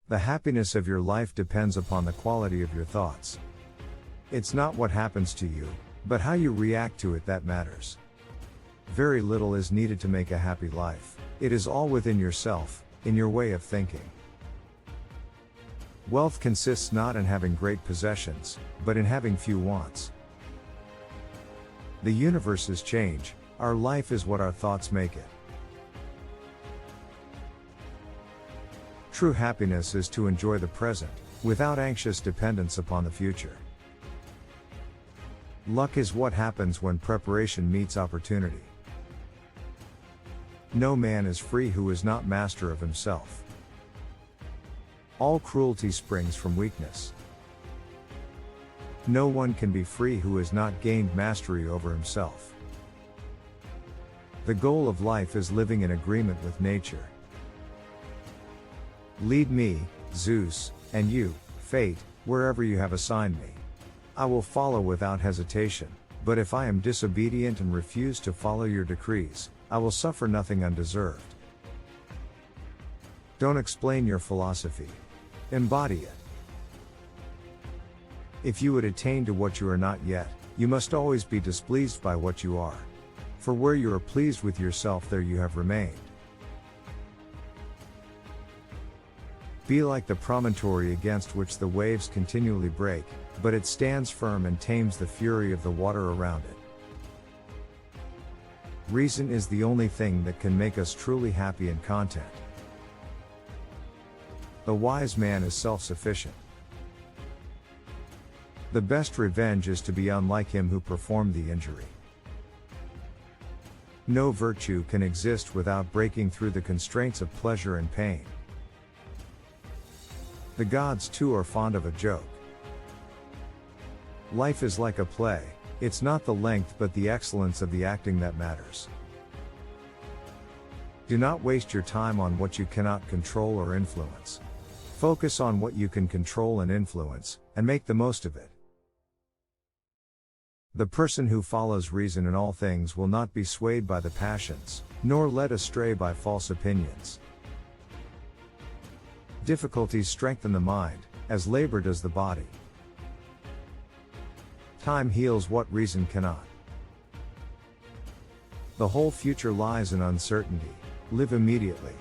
The happiness of your life depends upon the quality of your thoughts. It's not what happens to you, but how you react to it that matters. Very little is needed to make a happy life. It is all within yourself, in your way of thinking. Wealth consists not in having great possessions, but in having few wants. The universe is change, our life is what our thoughts make it. True happiness is to enjoy the present, without anxious dependence upon the future. Luck is what happens when preparation meets opportunity. No man is free who is not master of himself. All cruelty springs from weakness. No one can be free who has not gained mastery over himself. The goal of life is living in agreement with nature. Lead me, Zeus, and you, fate, wherever you have assigned me. I will follow without hesitation, but if I am disobedient and refuse to follow your decrees, I will suffer nothing undeserved. Don't explain your philosophy. Embody it. If you would attain to what you are not yet, you must always be displeased by what you are. For where you are pleased with yourself, there you have remained. Be like the promontory against which the waves continually break, but it stands firm and tames the fury of the water around it. Reason is the only thing that can make us truly happy and content. The wise man is self-sufficient. The best revenge is to be unlike him who performed the injury. No virtue can exist without breaking through the constraints of pleasure and pain. The gods too are fond of a joke. Life is like a play, it's not the length but the excellence of the acting that matters. Do not waste your time on what you cannot control or influence. Focus on what you can control and influence, and make the most of it. The person who follows reason in all things will not be swayed by the passions, nor led astray by false opinions. Difficulties strengthen the mind, as labor does the body. Time heals what reason cannot. The whole future lies in uncertainty. Live immediately.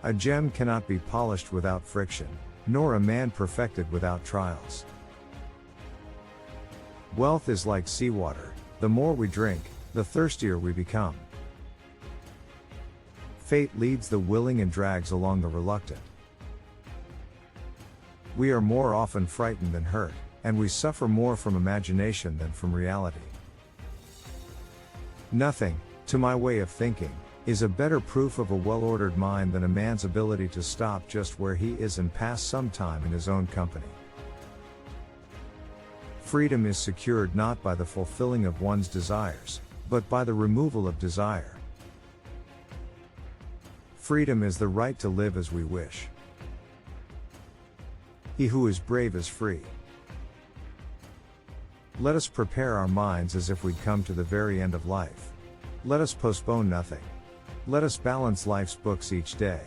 A gem cannot be polished without friction, nor a man perfected without trials. Wealth is like seawater, the more we drink, the thirstier we become. Fate leads the willing and drags along the reluctant. We are more often frightened than hurt, and we suffer more from imagination than from reality. Nothing, to my way of thinking, is a better proof of a well-ordered mind than a man's ability to stop just where he is and pass some time in his own company. Freedom is secured not by the fulfilling of one's desires, but by the removal of desire. Freedom is the right to live as we wish. He who is brave is free. Let us prepare our minds as if we'd come to the very end of life. Let us postpone nothing. Let us balance life's books each day.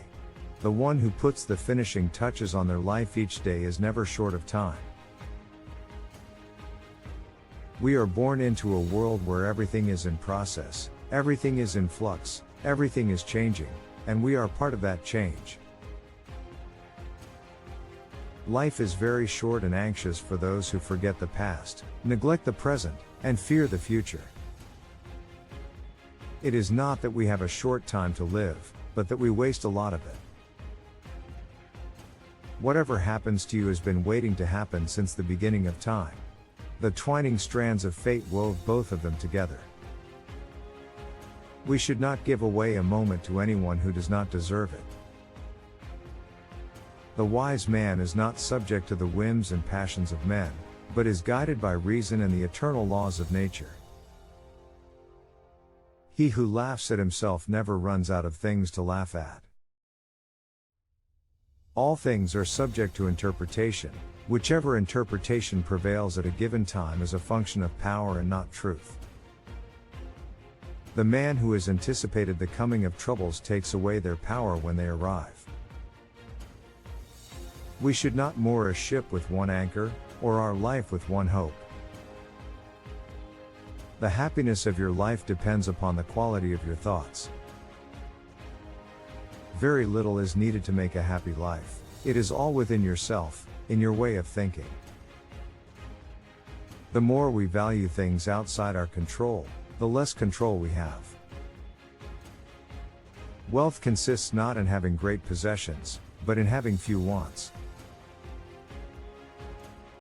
The one who puts the finishing touches on their life each day is never short of time. We are born into a world where everything is in process, everything is in flux, everything is changing, and we are part of that change. Life is very short and anxious for those who forget the past, neglect the present, and fear the future. It is not that we have a short time to live, but that we waste a lot of it. Whatever happens to you has been waiting to happen since the beginning of time. The twining strands of fate wove both of them together. We should not give away a moment to anyone who does not deserve it. The wise man is not subject to the whims and passions of men, but is guided by reason and the eternal laws of nature. He who laughs at himself never runs out of things to laugh at. All things are subject to interpretation. Whichever interpretation prevails at a given time is a function of power and not truth. The man who has anticipated the coming of troubles takes away their power when they arrive. We should not moor a ship with one anchor, or our life with one hope. The happiness of your life depends upon the quality of your thoughts. Very little is needed to make a happy life. It is all within yourself, in your way of thinking. The more we value things outside our control, the less control we have. Wealth consists not in having great possessions, but in having few wants.